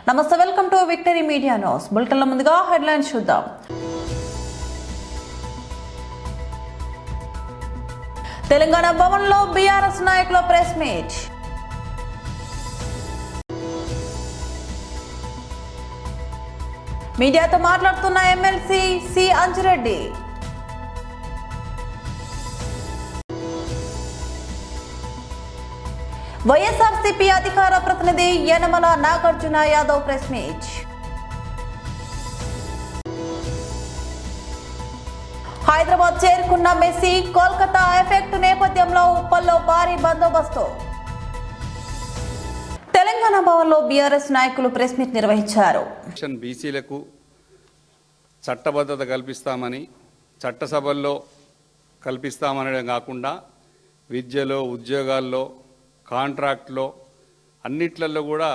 నమస్తే, welcome to Victory Media News. బులెటిన్ల ముందుగా హెడ్లైన్స్ చూద్దాం. తెలంగాణ భవన్లో బీఆర్ఎస్ నాయకుల ప్రెస్ మీట్. మీడియాతో మాట్లాడుతున్న ఎమ్మెల్సీ సి అంజిరెడ్డి. వైఎస్ఆర్సీపీ అధికార ప్రతినిధి యనమల నాగార్జున యాదవ్ ప్రెస్ మీట్. హైదరాబాద్ చేరుకున్న మెస్సీ కోల్కతా ఎఫెక్ట్ నేపథ్యంలో ఉప్పల్లో భారీ బందోబస్తు. తెలంగాణ భవన్లో బీఆర్ఎస్ నాయకులు ప్రెస్ మీట్ నిర్వహించారు. బీసీలకు చట్టబద్ధత కల్పిస్తామని, చట్టసభల్లో కల్పిస్తామనడం కాకుండా విద్యలో, ఉద్యోగాల్లో, కాంట్రాక్ట్లో అన్నిట్లలో కూడా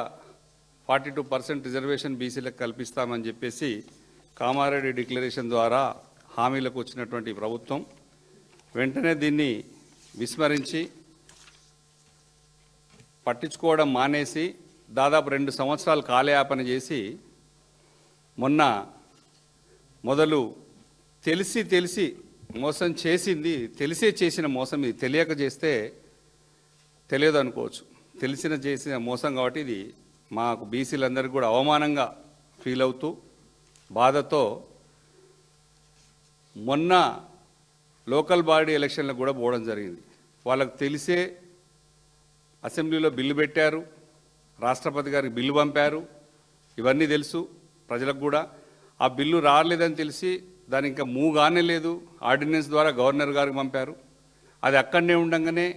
42% రిజర్వేషన్ బీసీలకు కల్పిస్తామని చెప్పేసి కామారెడ్డి డిక్లరేషన్ ద్వారా హామీలకు వచ్చినటువంటి ప్రభుత్వం వెంటనే దీన్ని విస్మరించి పట్టించుకోవడం మానేసి దాదాపు 2 సంవత్సరాలు కాలయాపన చేసి మొన్న మొదలు తెలిసి మోసం చేసింది, తెలిసే చేసిన మోసం ఇది. తెలియక చేస్తే తెలియదు అనుకోవచ్చు, చేసిన మోసం కాబట్టి ఇది మాకు బీసీలందరికీ కూడా అవమానంగా ఫీల్ అవుతూ బాధతో మొన్న లోకల్ బాడీ ఎలక్షన్లకు కూడా పోవడం జరిగింది. వాళ్ళకు తెలిసే అసెంబ్లీలో బిల్లు పెట్టారు, రాష్ట్రపతి గారికి బిల్లు పంపారు, ఇవన్నీ తెలుసు ప్రజలకు కూడా. ఆ బిల్లు రాలేదని తెలిసి దాని ఇంకా మూవ్ కానే లేదు, ఆర్డినెన్స్ ద్వారా గవర్నర్ గారికి పంపారు. అది అక్కడనే ఉండగానే,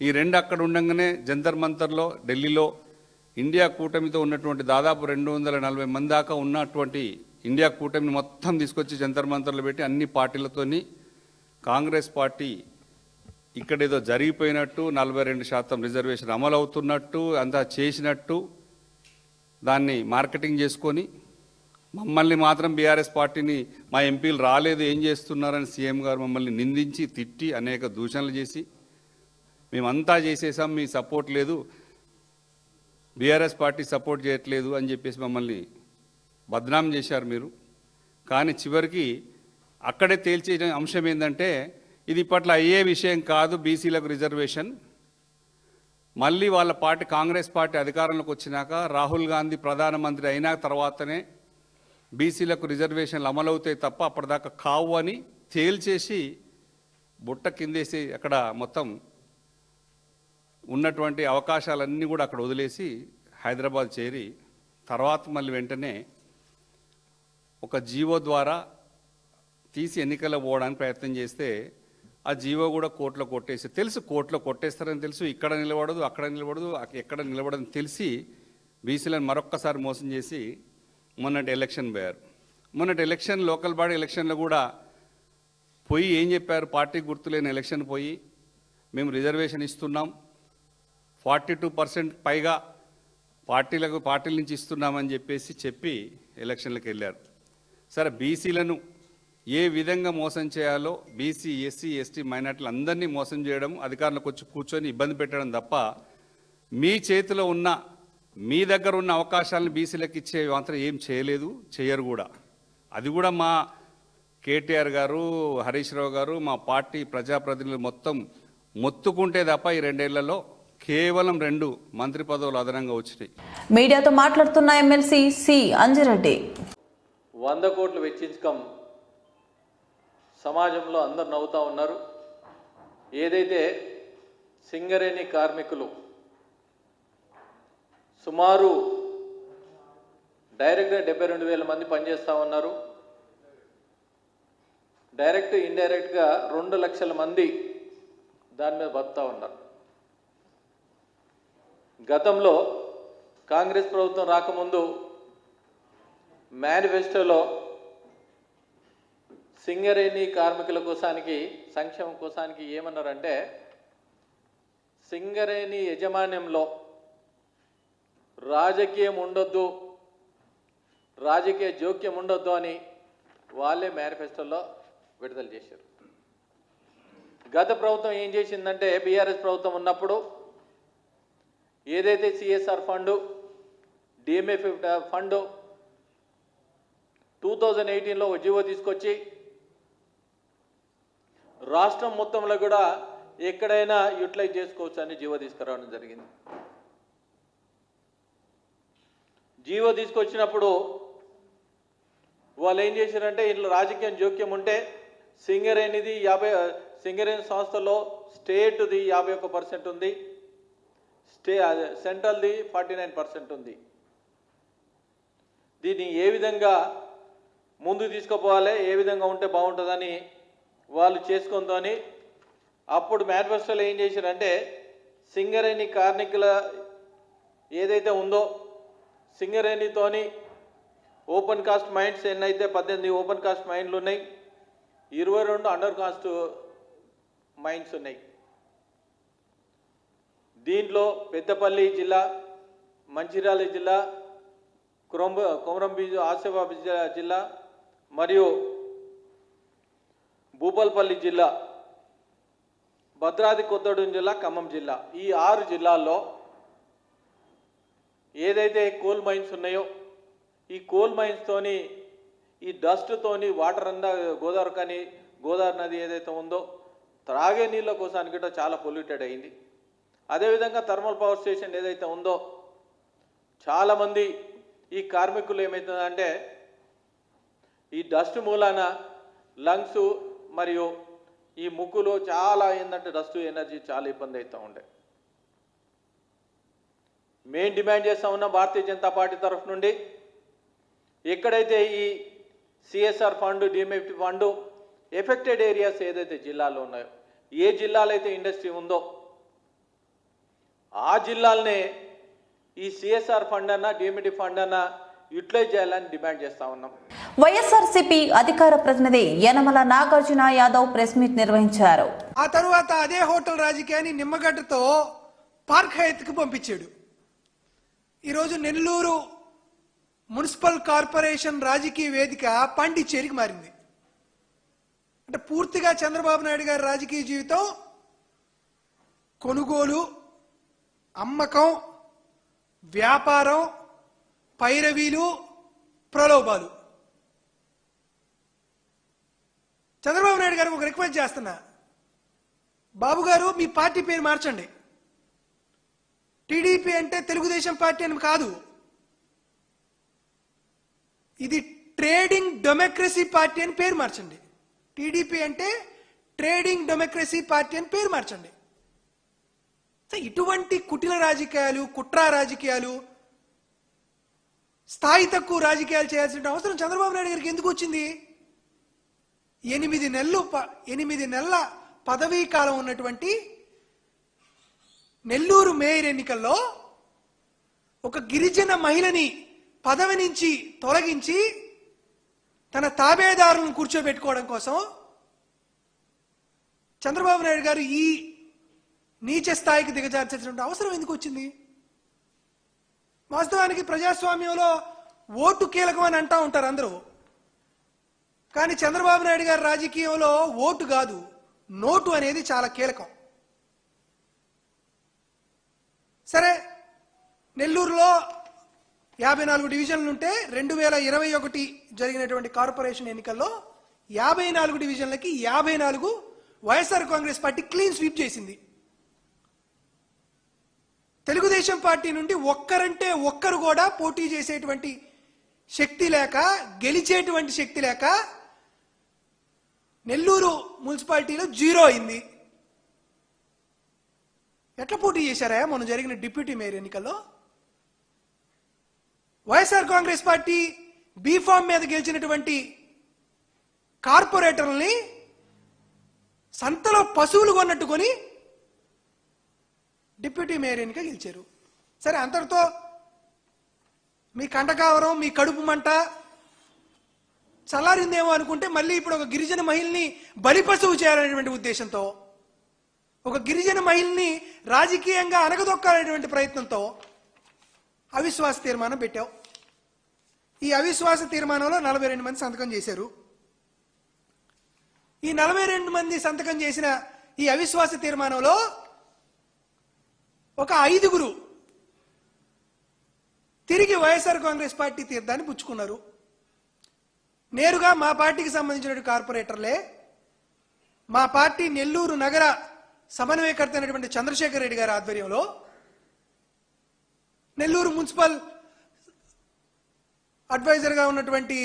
ఈ 2 అక్కడ ఉండగానే జంతర్ మంతర్లో ఢిల్లీలో ఇండియా కూటమితో ఉన్నటువంటి దాదాపు 240 మంది దాకా ఉన్నటువంటి ఇండియా కూటమిని మొత్తం తీసుకొచ్చి జంతర్ మంతర్లో పెట్టి అన్ని పార్టీలతోని కాంగ్రెస్ పార్టీ ఇక్కడేదో జరిగిపోయినట్టు, 42% రిజర్వేషన్ అమలు అవుతున్నట్టు, అంతా చేసినట్టు దాన్ని మార్కెటింగ్ చేసుకొని మమ్మల్ని మాత్రం బీఆర్ఎస్ పార్టీని, మా ఎంపీలు రాలేదు ఏం చేస్తున్నారని సీఎం గారు మమ్మల్ని నిందించి తిట్టి అనేక దూషణలు చేసి మేమంతా చేసేసాం, మీ సపోర్ట్ లేదు, బీఆర్ఎస్ పార్టీ సపోర్ట్ చేయట్లేదు అని చెప్పేసి మమ్మల్ని బద్నాం చేశారు మీరు. కానీ చివరికి అక్కడే తేల్చే అంశం ఏంటంటే ఇది ఇప్పట్లో అయ్యే విషయం కాదు. బీసీలకు రిజర్వేషన్ మళ్ళీ వాళ్ళ పార్టీ కాంగ్రెస్ పార్టీ అధికారంలోకి వచ్చినాక, రాహుల్ గాంధీ ప్రధానమంత్రి అయిన తర్వాతనే బీసీలకు రిజర్వేషన్లు అమలవుతాయి తప్ప అప్పటిదాకా కావు అని తేల్చేసి బుట్ట కిందేసి అక్కడ మొత్తం ఉన్నటువంటి అవకాశాలన్నీ కూడా అక్కడ వదిలేసి హైదరాబాద్ చేరి తర్వాత మళ్ళీ వెంటనే ఒక జీవో ద్వారా తీసి ఎన్నికల్లో పోవడానికి ప్రయత్నం చేస్తే ఆ జీవో కూడా కోర్టులో కొట్టేసి తెలుసు, కోర్టులో కొట్టేస్తారని తెలుసు, ఇక్కడ నిలబడదు, అక్కడ నిలబడదు, ఎక్కడ నిలబడదని తెలిసి బీసీలను మరొక్కసారి మోసం చేసి మొన్నటి ఎలక్షన్ పోయారు. మొన్నటి ఎలక్షన్ లోకల్ బాడీ ఎలక్షన్లో కూడా పోయి ఏం చెప్పారు, పార్టీ గుర్తులేని ఎలక్షన్ పోయి మేము రిజర్వేషన్ ఇస్తున్నాం, 42% పైగా పార్టీల నుంచి ఇస్తున్నామని చెప్పి ఎలక్షన్లకు వెళ్ళారు. సరే, బీసీలను ఏ విధంగా మోసం చేయాలో బీసీ, ఎస్సీ, ఎస్టీ, మైనార్టీలు అందరినీ మోసం చేయడం, అధికారంలోకి వచ్చి కూర్చొని ఇబ్బంది పెట్టడం తప్ప మీ చేతిలో ఉన్న, మీ దగ్గర ఉన్న అవకాశాలను బీసీలకు ఇచ్చే మాత్రం ఏం చేయలేదు, చేయరు కూడా. అది కూడా మా కేటీఆర్ గారు, హరీష్ రావు గారు, మా పార్టీ ప్రజాప్రతినిధులు మొత్తం మొత్తుకుంటే తప్ప ఈ 2 ఏళ్లలో కేవలం 2 మంత్రి పదవులు అదనంగా వచ్చినాయి. మీడియాతో మాట్లాడుతున్న ఎమ్మెల్సీ సి అంజిరెడ్డి. 100 కోట్లు వెచ్చించకం సమాజంలో అందరు నవ్వుతూ ఉన్నారు. ఏదైతే సింగరేణి కార్మికులు సుమారు డైరెక్ట్గా 72,000 మంది పనిచేస్తూ ఉన్నారు, డైరెక్ట్ ఇండైరెక్ట్గా 2 లక్షల మంది దాని మీద బతుకుతూ ఉన్నారు. గతంలో కాంగ్రెస్ ప్రభుత్వం రాకముందు మేనిఫెస్టోలో సింగరేణి కార్మికుల కోసానికి, సంక్షేమం కోసానికి ఏమన్నారంటే సింగరేణి యజమాన్యంలో రాజకీయం ఉండొద్దు, రాజకీయ జోక్యం ఉండొద్దు అని వాళ్ళే మేనిఫెస్టోలో విడుదల చేశారు. గత ప్రభుత్వం ఏం చేసిందంటే, బీఆర్ఎస్ ప్రభుత్వం ఉన్నప్పుడు ఏదైతే సిఎస్ఆర్ ఫండ్ డిఎంఎఫ్ ఫండ్ 2018లో ఒక జీవో తీసుకొచ్చి రాష్ట్రం మొత్తంలో కూడా ఎక్కడైనా యూటిలైజ్ చేసుకోవచ్చు అని జీవో తీసుకురావడం జరిగింది. జీవో తీసుకొచ్చినప్పుడు వాళ్ళు ఏం చేశారంటే ఇంట్లో రాజకీయం జోక్యం ఉంటే సింగరేణిది 50, సింగరేణి సంస్థలో స్టేట్ది 51% ఉంది, సెంట్రల్ది 49% ఉంది. దీన్ని ఏ విధంగా ముందు తీసుకుపోవాలి, ఏ విధంగా ఉంటే బాగుంటుందని వాళ్ళు చేసుకుందని అప్పుడు మేనిఫెస్టోలో ఏం చేశారంటే సింగరేణి కార్మికుల ఏదైతే ఉందో సింగరేణితోని ఓపెన్ కాస్ట్ మైన్స్ ఎన్నైతే 18 ఓపెన్ కాస్ట్ మైన్లు ఉన్నాయి, 22 అండర్ కాస్ట్ మైన్స్ ఉన్నాయి. దీంట్లో పెద్దపల్లి జిల్లా, మంచిర్యాల జిల్లా, కొమరంభీం ఆసిఫాబాద్ జిల్లా మరియు భూపాలపల్లి జిల్లా, భద్రాద్రి కొత్తగూడెం జిల్లా, ఖమ్మం జిల్లా, ఈ 6 జిల్లాల్లో ఏదైతే కోల్ మైన్స్ ఉన్నాయో ఈ కోల్ మైన్స్తోని ఈ డస్ట్తోని వాటర్ అంతా గోదావరి నది ఏదైతే ఉందో త్రాగే నీళ్ళ కోసానికి కూడా చాలా పొల్యూటెడ్ అయింది. అదేవిధంగా థర్మల్ పవర్ స్టేషన్ ఏదైతే ఉందో చాలామంది ఈ కార్మికులు ఏమవుతుందంటే ఈ డస్ట్ మూలాన లంగ్స్ మరియు ఈ ముక్కులో చాలా ఏంటంటే డస్ట్ ఎనర్జీ చాలా ఇబ్బంది అవుతూ ఉండే. మేము డిమాండ్ చేస్తూ ఉన్నాం భారతీయ జనతా పార్టీ తరఫు నుండి ఎక్కడైతే ఈ CSR fund, DMF fund affected areas ఏదైతే జిల్లాలో ఉన్నాయో, ఏ జిల్లాలో అయితే ఇండస్ట్రీ ఉందో ఆ జిల్లాలనే ఈ సిఎస్ఆర్ ఫండ్ అన్న డిఎంఎఫ్ ఫండ్ అన్న యూటిలైజ్ చేయాలని డిమాండ్ చేస్తా ఉన్నాం. వైఎస్ఆర్సీపీ అధికార ప్రతినిధి యనమల నాగార్జున యాదవ్ ప్రెస్ మీట్ నిర్వహించారు. ఆ తరువాత అదే హోటల్ రాజకీయాన్ని నిమ్మగడ్డతో పార్క్ హయత్కి పంపించాడు. ఈరోజు నెల్లూరు మున్సిపల్ కార్పొరేషన్ రాజకీయ వేదిక పాండిచ్చేరికి మారింది. అంటే పూర్తిగా చంద్రబాబు నాయుడు గారి రాజకీయ జీవితం కొనుగోలు, అమ్మకం, వ్యాపారం, పైరవీలు, ప్రలోభాలు. చంద్రబాబు నాయుడు గారు ఒక రిక్వెస్ట్ చేస్తున్నా, బాబు గారు మీ పార్టీ పేరు మార్చండి. టీడీపీ అంటే తెలుగుదేశం పార్టీ అని కాదు, ఇది ట్రేడింగ్ డెమోక్రసీ పార్టీ అని పేరు మార్చండి. టీడీపీ అంటే ట్రేడింగ్ డెమోక్రసీ పార్టీ అని పేరు మార్చండి. ఇటువంటి కుటిల రాజకీయాలు, కుట్ర రాజకీయాలు, స్థాయి తక్కువ రాజకీయాలు చేయాల్సిన అవసరం చంద్రబాబు నాయుడు గారికి ఎందుకు వచ్చింది? 8 నెలల పదవీ కాలం ఉన్నటువంటి నెల్లూరు మేయర్ ఎన్నికల్లో ఒక గిరిజన మహిళని పదవి నుంచి తొలగించి తన తాబేదారులను కూర్చోబెట్టుకోవడం కోసం చంద్రబాబు నాయుడు గారు ఈ నీచ స్థాయికి దిగజార్చాల్సిన అవసరం ఎందుకు వచ్చింది? వాస్తవానికి ప్రజాస్వామ్యంలో ఓటు కీలకం అని అంటూ ఉంటారు అందరూ, కానీ చంద్రబాబు నాయుడు గారి రాజకీయంలో ఓటు కాదు, నోటు అనేది చాలా కీలకం. సరే, నెల్లూరులో 54 డివిజన్లుంటే 2021 జరిగినటువంటి కార్పొరేషన్ ఎన్నికల్లో 54 డివిజన్లకి 54 YSR Congress party clean sweep చేసింది. తెలుగుదేశం పార్టీ నుండి ఒక్కరంటే ఒక్కరు కూడా పోటీ చేసేటువంటి శక్తి లేక, గెలిచేటువంటి శక్తి లేక నెల్లూరు మున్సిపాలిటీలో 0 అయింది. ఎట్లా పోటీ చేశారా మొన్న జరిగిన డిప్యూటీ మేయర్ ఎన్నికల్లో? వైఎస్ఆర్ కాంగ్రెస్ పార్టీ బీఫామ్ మీద గెలిచినటువంటి కార్పొరేటర్లని సంతలో పశువులు కొన్నట్టుకొని డిప్యూటీ మేయర్ ఎన్నిక గెలిచారు. సరే, అంతటితో మీ కంటకావరం, మీ కడుపు మంట చల్లారిందేమో అనుకుంటే మళ్ళీ ఇప్పుడు ఒక గిరిజన మహిళని బలిపశువు చేయాలనేటువంటి ఉద్దేశంతో, ఒక గిరిజన మహిళని రాజకీయంగా అనగదొక్కాలనేటువంటి ప్రయత్నంతో అవిశ్వాస తీర్మానం పెట్టావు. ఈ అవిశ్వాస తీర్మానంలో 42 మంది సంతకం చేశారు. ఈ 42 మంది సంతకం చేసిన ఈ అవిశ్వాస తీర్మానంలో ఒక 5గురు తిరిగి వైఎస్ఆర్ కాంగ్రెస్ పార్టీ తీర్థాన్ని పుచ్చుకున్నారు. నేరుగా మా పార్టీకి సంబంధించిన కార్పొరేటర్లే మా పార్టీ నెల్లూరు నగర సమన్వయకర్త అయినటువంటి చంద్రశేఖర్ రెడ్డి గారి ఆధ్వర్యంలో నెల్లూరు మున్సిపల్ అడ్వైజర్గా ఉన్నటువంటి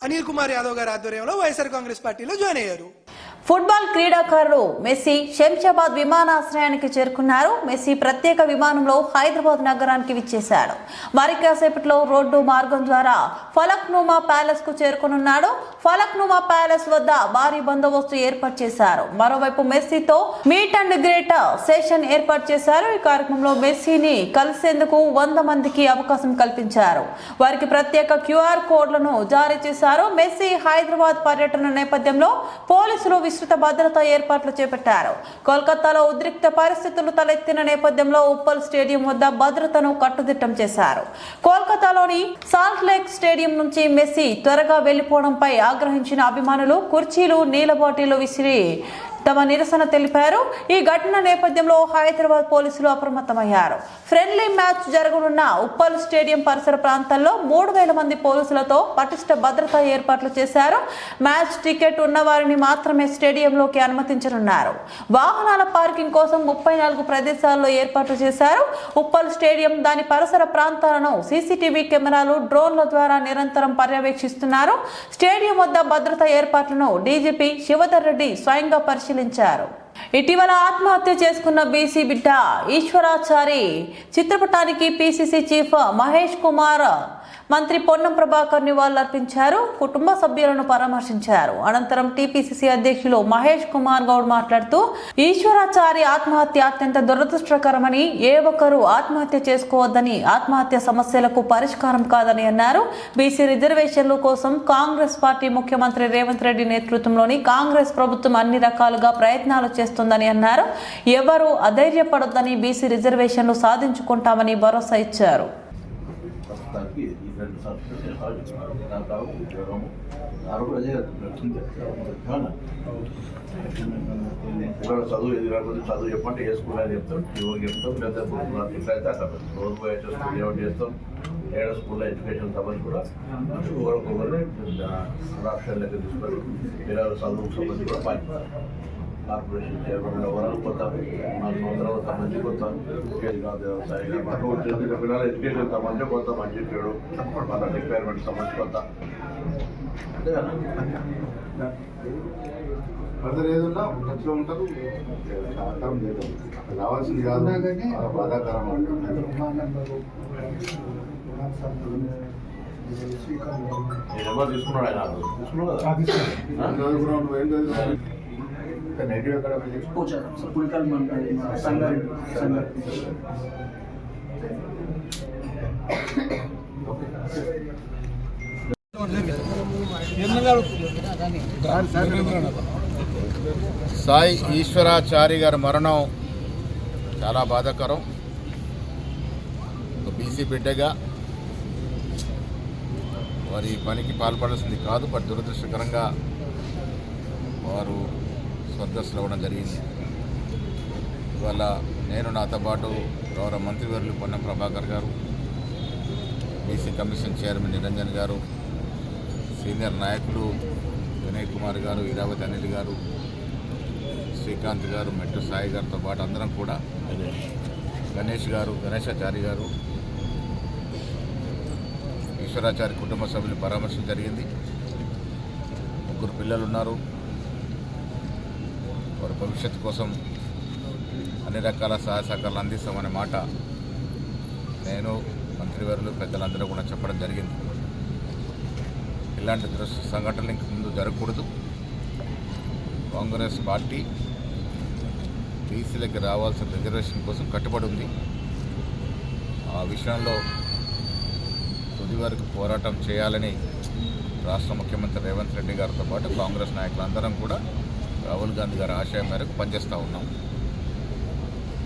అనిల్ కుమార్ యాదవ్ గారి ఆధ్వర్యంలో వైఎస్ఆర్ కాంగ్రెస్ పార్టీలో జాయిన్ అయ్యారు. ఫుట్బాల్ క్రీడాకారులు మెస్సీ శంషాబాద్ విమానాశ్రయానికి చేరుకున్నారు. మెస్సీ ప్రత్యేక విమానంలో హైదరాబాద్ నగరానికి విచ్చేశాడు. మరి కాసేపట్లో రోడ్డు మార్గం ద్వారా ఫలక్నుమా ప్యాలెస్ కు చేరుకున్నాడు. ఫలక్నుమా ప్యాలెస్ వద్ద భారీ బందోబస్తు ఏర్పాటు చేశారు. మరోవైపు మెస్సీతో మీట్ అండ్ గ్రేట్ సెషన్ ఏర్పాటు చేశారు. ఈ కార్యక్రమంలో మెస్సీని కలిసేందుకు 100 మందికి అవకాశం కల్పించారు. వారికి ప్రత్యేక క్యూఆర్ కోడ్లను జారీ చేశారు. మెస్సీ హైదరాబాద్ పర్యటన నేపథ్యంలో పోలీసులు విస్తృత భద్రతా ఏర్పాట్లు చేపట్టారు. కోల్కతాలో ఉద్రిక్త పరిస్థితులు తలెత్తిన నేపథ్యంలో ఉప్పల్ స్టేడియం వద్ద భద్రతను కట్టుదిట్టం చేశారు. కోల్కతాలోని సాల్ట్ లేక్ స్టేడియం నుంచి మెస్సీ త్వరగా వెళ్లిపోవడంపై ఆగ్రహించిన అభిమానులు కుర్చీలు, నీళ్ల బాటిళ్లు విసిరి తమ నిరసన తెలిపారు. ఈ ఘటన నేపథ్యంలో హైదరాబాద్ పోలీసులు అప్రమత్తమయ్యారు. ఫ్రెండ్లీ మ్యాచ్ జరగనున్న ఉప్పల్ స్టేడియం పరిసర ప్రాంతాల్లో 3000 మంది పోలీసులతో పటిష్ట భద్రతా ఏర్పాట్లు చేశారు. మ్యాచ్ టికెట్ ఉన్న వారిని మాత్రమే స్టేడియంలోకి అనుమతించనున్నారు. వాహనాల పార్కింగ్ కోసం 34 ప్రదేశాల్లో ఏర్పాట్లు చేశారు. ఉప్పల్ స్టేడియం, దాని పరిసర ప్రాంతాలను సీసీటీవీ కెమెరాలు, డ్రోన్ల ద్వారా నిరంతరం పర్యవేక్షిస్తున్నారు. స్టేడియం వద్ద భద్రతా ఏర్పాట్లను డీజీపీ శివధర్ రెడ్డి స్వయంగా పరిశీలించారు. ఇటీవల ఆత్మహత్య చేసుకున్న బీసీ బిడ్డ ఈశ్వరాచారి చిత్రపటానికి పీసీసీ చీఫ్ మహేష్ కుమార్ మంత్రి పొన్నం ప్రభాకర్ నివాళులర్పించారు. కుటుంబ సభ్యులను పరామర్శించారు. అనంతరం టీపీసీసీ అధ్యక్షులు మహేష్ కుమార్ గౌడ్ మాట్లాడుతూ ఈశ్వరాచారి ఆత్మహత్య అత్యంత దురదృష్టకరమని, ఏ ఒక్కరూ ఆత్మహత్య చేసుకోవద్దని, ఆత్మహత్య సమస్యలకు పరిష్కారం కాదని అన్నారు. బీసీ రిజర్వేషన్ల కోసం కాంగ్రెస్ పార్టీ ముఖ్యమంత్రి రేవంత్ రెడ్డి నేతృత్వంలోని కాంగ్రెస్ ప్రభుత్వం అన్ని రకాలుగా ప్రయత్నాలు చేస్తుందని అన్నారు. ఎవరూ అధైర్యపడొద్దని, బీసీ రిజర్వేషన్లు సాధించుకుంటామని భరోసా ఇచ్చారు. పిల్లలు చదువు ఎది రాకపోతే చదువు చెప్పంటే ఏ స్కూల్ అని చెప్తాం, యువకు చెప్తాం, పెద్ద ఇట్లయితే అక్కడ రోజు పోయే స్కూల్ ఏమిటి చేస్తాం. ఏడో స్కూల్లో ఎడ్యుకేషన్ సంబంధించి కూడా ఒకరికొకరు రాష్ట్రాల లెక్క తీసుకొని పిల్లల చదువుకు సంబంధించి కూడా పని కార్పొరేషన్ చైర్మన్ ఎవరు కొత్త 4 సంవత్సరాల సంబంధించి కొత్త వ్యవసాయం పిల్లల ఎడ్యుకేషన్ సంబంధించి కొత్త మంచి పేరు మన రిక్వైర్మెంట్ సంబంధించి కొత్త అంతే కదా. ఫర్దర్ ఏదన్నా టచ్లో ఉంటారు. సహకారం చేయడం రావాల్సింది కాదు, బాధాకరం. ఎవరు తీసుకున్నాడు ఆయన తీసుకున్నాడు కదా. నెగిటివ్ ఎక్కడ సాయి ఈశ్వరాచారి గారి మరణం చాలా బాధాకరం. బీసీ బిడ్డగా వారి పనికి పాల్పడాల్సింది కాదు, బట్ దురదృష్టకరంగా వారు స్వర్గస్థులు అవ్వడం జరిగింది. ఇవాళ నేను, నాతో పాటు గౌరవ మంత్రివర్యులు పొన్నం ప్రభాకర్ గారు, బీసీ కమిషన్ చైర్మన్ నిరంజన్ గారు, సీనియర్ నాయకులు వినయ్ కుమార్ గారు, ఇరావతి అనిల్ గారు, శ్రీకాంత్ గారు, మెట్టు సాయి గారితో పాటు అందరం కూడా, గణేశాచారి గారు, ఈశ్వరాచారి కుటుంబ సభ్యులు పరామర్శ జరిగింది. 3 పిల్లలు ఉన్నారు. వారి భవిష్యత్తు కోసం అన్ని రకాల సహాయ సహకారాలు అందిస్తామనే మాట నేను, మంత్రివర్యులు, పెద్దలందరూ కూడా చెప్పడం జరిగింది. ఇలాంటి సంఘటనలు ఇంక ముందు జరగకూడదు. కాంగ్రెస్ పార్టీ బీసీలకి రావాల్సిన రిజర్వేషన్ కోసం కట్టుబడి ఉంది. ఆ విషయంలో తుది వరకు పోరాటం చేయాలని రాష్ట్ర ముఖ్యమంత్రి రేవంత్ రెడ్డి గారితో పాటు కాంగ్రెస్ నాయకులందరం కూడా రాహుల్ గాంధీ గారి ఆశయం మేరకు పనిచేస్తూ ఉన్నాం.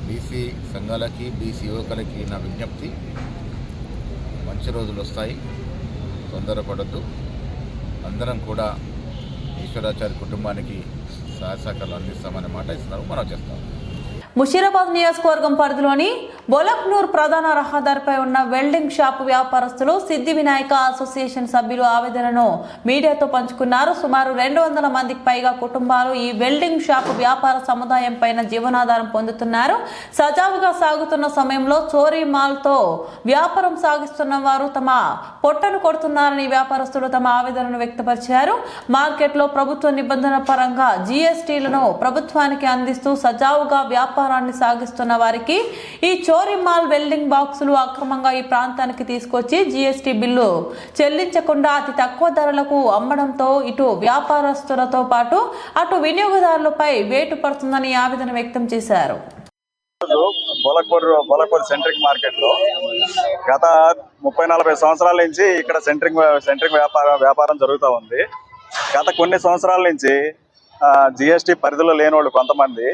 బీసీ సంఘాలకి, బీసీ యువకులకి నా విజ్ఞప్తి, మంచి రోజులు వస్తాయి, తొందరపడద్దు. అందరం కూడా ఈశ్వరాచారి కుటుంబానికి సహాయ సహకారాలు అందిస్తామనే మాట ఇస్తున్నారు, మనం చేస్తాం. ముషీరాబాద్ నియోజకవర్గం పరిధిలోని బొలక్నూర్ ప్రధాన రహదారిపై ఉన్న వెల్డింగ్ షాపు వ్యాపారస్తులు సిద్ధి వినాయక అసోసియేషన్ సభ్యులు ఆవేదనను మీడియాతో పంచుకున్నారు. సుమారు 200 మందికి పైగా కుటుంబాలు ఈ వెల్డింగ్ షాపు వ్యాపార సముదాయం పైన జీవనాధారం పొందుతున్నారు. సజావుగా సాగుతున్న సమయంలో చోరీ మాల్తో వ్యాపారం సాగిస్తున్న వారు తమ పొట్టను కొడుతున్నారని వ్యాపారస్తులు తమ ఆవేదనను వ్యక్తపరిచారు. మార్కెట్లో ప్రభుత్వ నిబంధన పరంగా జీఎస్టీలను ప్రభుత్వానికి అందిస్తూ సజావుగా వ్యాపారాన్ని సాగిస్తున్న వారికి ఈ చోరీ మాల్ వెల్డింగ్ బాక్సులు అక్రమంగా ఈ ప్రాంతానికి తీసుకొచ్చి జీఎస్టీ బిల్లు చెల్లించకుండా అతి తక్కువ ధరలకు అమ్మడంతో ఇటు వ్యాపారస్తులతో పాటు అటు వినియోగదారులపై వేటు పడుతుందని ఆవేదన వ్యక్తం చేశారు. బోలక్పూర్ సెంట్రింగ్ మార్కెట్ లో గత 30-40 సంవత్సరాల నుంచి ఇక్కడ సెంట్రింగ్ వ్యాపారం జరుగుతూ ఉంది. గత కొన్ని సంవత్సరాల నుంచి జిఎస్టీ పరిధిలో లేని వాళ్ళు కొంతమంది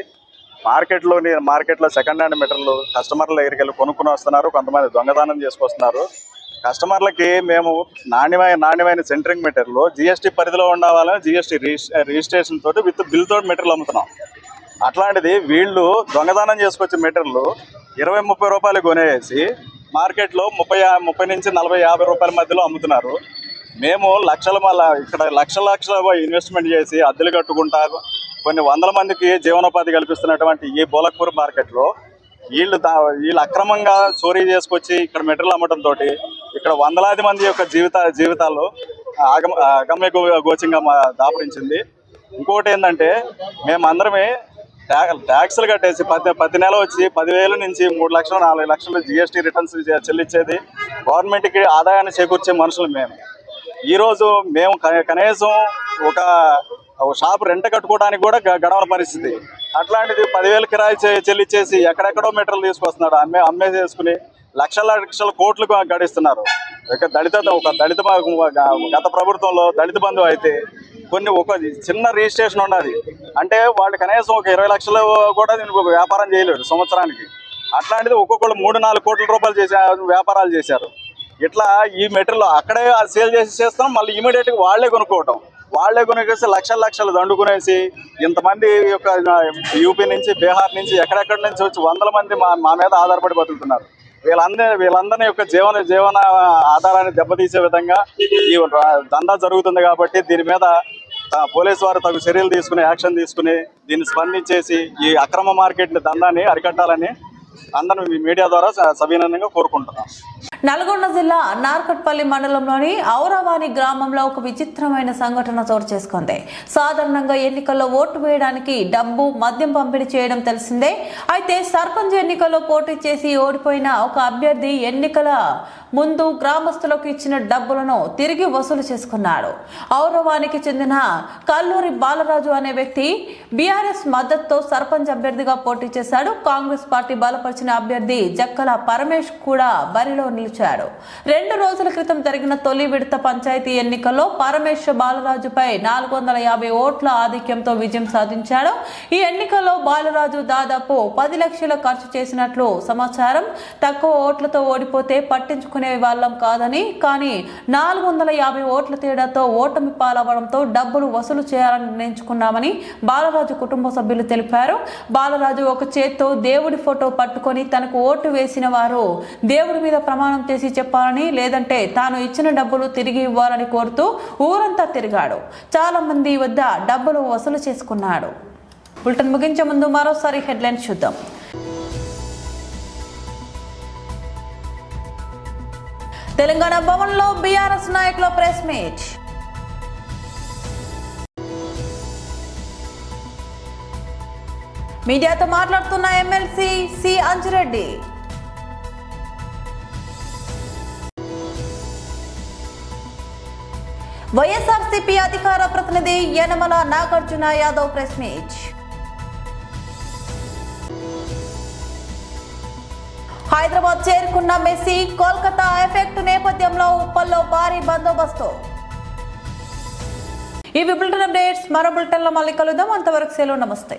మార్కెట్లో సెకండ్ హ్యాండ్ మెటీరియల్ కస్టమర్ల దగ్గరికి వెళ్ళి కొనుక్కుని వస్తున్నారు. కొంతమంది దొంగదానం చేసుకొస్తున్నారు. కస్టమర్లకి మేము నాణ్యమైన సెంట్రింగ్ మెటీరియల్ జిఎస్టీ పరిధిలో ఉండాలని జిఎస్టీ రిజిస్ట్రేషన్ తోటి విత్ బిల్ తోటి మెటీరియల్ అమ్ముతున్నాం. అట్లాంటిది వీళ్ళు దొంగదానం చేసుకొచ్చే మెటీరియల్ 20-30 రూపాయలు కొనేసి మార్కెట్లో 30 నుంచి 40-50 రూపాయల మధ్యలో అమ్ముతున్నారు. మేము ఇక్కడ లక్షల ఇన్వెస్ట్మెంట్ చేసి అద్దెలు కట్టుకుంటారు. కొన్ని వందల మందికి జీవనోపాధి కల్పిస్తున్నటువంటి ఈ బోలక్పూర్ మార్కెట్లో వీళ్ళు అక్రమంగా చోరీ చేసుకొచ్చి ఇక్కడ మెటీరియల్ అమ్మడంతో ఇక్కడ వందలాది మంది యొక్క జీవితాలు అగమ్య గోచంగా దాపురించింది. ఇంకోటి ఏంటంటే మేమందరమే ట్యాక్సులు కట్టేసి ప్రతి నెల వచ్చి 10,000 నుంచి 3 లక్షలు 4 లక్షలు జిఎస్టీ రిటర్న్స్ చెల్లించేది గవర్నమెంట్కి ఆదాయాన్ని చేకూర్చే మనుషులు మేము. ఈరోజు మేము కనీసం ఒక షాప్ రెంట్ కట్టుకోవడానికి కూడా గడవని పరిస్థితి. అట్లాంటిది 10,000 కిరాయి చెల్లించేసి ఎక్కడెక్కడో మెటీరియల్ తీసుకొస్తున్నాడు. అమ్మేసేసుకుని లక్షల కోట్లు గడిస్తున్నారు. ఒక దళిత గత ప్రభుత్వంలో దళిత బంధు అయితే ఒక చిన్న రిజిస్ట్రేషన్ ఉన్నది అంటే వాళ్ళు కనీసం ఒక 20 లక్షలు కూడా వ్యాపారం చేయలేరు సంవత్సరానికి. అట్లాంటిది ఒక్కొక్కళ్ళు 3-4 కోట్ల రూపాయలు వ్యాపారాలు చేశారు. ఇట్లా ఈ మెటీరియల్ అక్కడే సేల్ చేస్తాం, మళ్ళీ ఇమీడియట్గా వాళ్ళే కొనుక్కేసి లక్షలు దండుకునేసి ఇంతమంది యొక్క యూపీ నుంచి బీహార్ నుంచి ఎక్కడెక్కడి నుంచి వచ్చి 100 మంది మా మీద ఆధారపడి బతుకుతున్నారు. వీళ్ళందరినీ యొక్క జీవన ఆధారాన్ని దెబ్బతీసే విధంగా ఈ దందా జరుగుతుంది. కాబట్టి దీని మీద పోలీసు వారు తగు చర్యలు తీసుకుని యాక్షన్ తీసుకుని దీన్ని స్పందించేసి ఈ అక్రమ మార్కెట్ దందాన్ని అరికట్టాలని అందరూ మీడియా ద్వారా సవినయంగా కోరుకుంటున్నాం. నల్గొండ జిల్లా నార్కట్పల్లి మండలంలోని ఔరవాణి గ్రామంలో ఒక విచిత్రమైన సంఘటన చోటు చేసుకుంది. సాధారణంగా ఎన్నికల్లో ఓటు వేయడానికి డబ్బు మద్యం పంపిణీ చేయడం తెలిసిందే. అయితే సర్పంచ్ ఎన్నికల్లో పోటీ చేసి ఓడిపోయిన ఒక అభ్యర్థి ఎన్నికల ముందు గ్రామస్తులకు ఇచ్చిన డబ్బులను తిరిగి వసూలు చేసుకున్నాడు. ఔరవానికి చెందిన కల్లూరి బాలరాజు అనే వ్యక్తి బీఆర్ఎస్ మద్దతుతో సర్పంచ్ అభ్యర్థిగా పోటీ చేశాడు. కాంగ్రెస్ పార్టీ బలపరిచిన అభ్యర్థి జక్కల పరమేష్ కూడా బరిలో నిలిచాడు. 2 రోజుల క్రితం జరిగిన తొలి విడత పంచాయతీ ఎన్నికల్లో పరమేష్ బాలరాజుపై 450 ఓట్ల ఆధిక్యంతో విజయం సాధించాడు. ఈ ఎన్నికల్లో బాలరాజు దాదాపు 10 లక్షలు ఖర్చు చేసినట్లు సమాచారం. తక్కువ ఓట్లతో ఓడిపోతే పట్టించుకునే వాళ్ళం కాదని, కానీ 450 ఓట్ల తేడాతో ఓటమి పాలవడంతో డబ్బులు వసూలు చేయాలని నిర్ణయించుకున్నామని బాలరాజు కుటుంబ సభ్యులు తెలిపారు. బాలరాజు ఒక చేత్తో దేవుడి ఫోటో పట్టుకొని తనకు ఓటు వేసిన వారు దేవుడి మీద ప్రమాణం చేసి చెప్పాలని, లేదంటే తాను ఇచ్చిన డబ్బులు తిరిగి ఇవ్వాలని కోరుతూ ఊరంతా తిరిగాడు. చాలా మంది వద్ద డబ్బులు వసూలు చేసుకున్నాడు. బులెటిన్ ముగించే ముందు మరోసారి హెడ్లైన్స్ చూద్దాం. తెలంగాణ భవన్లో బీఆర్ఎస్ నాయకుల ప్రెస్ మీట్. మీడియాతో మాట్లాడుతున్న ఎమ్మెల్సీ సి అంజిరెడ్డి. వైఎస్ఆర్సీపీ అధికార ప్రతినిధి యనమల నాగార్జున యాదవ్ ప్రెస్ మీట్. హైదరాబాద్ చేరుకున్న మెస్సీ కోల్కతా ఎఫెక్ట్ నేపథ్యంలో ఉప్పల్లో భారీ బందోబస్తు. ఈ బులెటిన్ అప్డేట్స్ మరో బులెటిన్లో మళ్ళీ కలుద్దాం. అంతవరకు సెలవు, నమస్తే.